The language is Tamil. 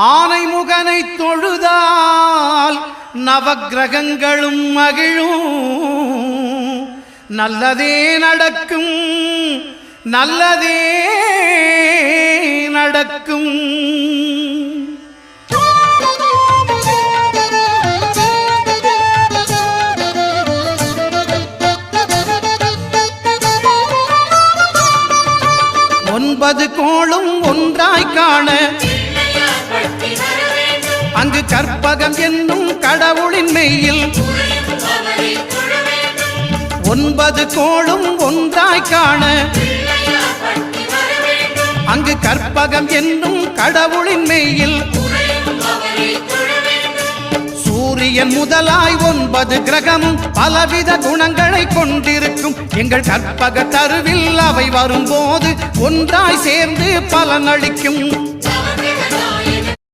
ஆனைமுகனை தொழுதால் நவக்கிரகங்களும் மகிழும். நல்லதே நடக்கும், நல்லதே நடக்கும். ஒன்பது கோளும் ஒன்றாய் காண அங்கு கற்பகம் என்னும் கடவுளின் மெய்யில் ஒன்பது கோளும் ஒன்றாய் காண அங்கு கற்பகம் என்னும் கடவுளின் மெய்யில் சூரியன் முதலாய் 9 கிரகமும் பலவித குணங்களை கொண்டிருக்கும். எங்கள் கற்பக தருவில் அவை வரும்போது ஒன்றாய் சேர்ந்து பலனளிக்கும்.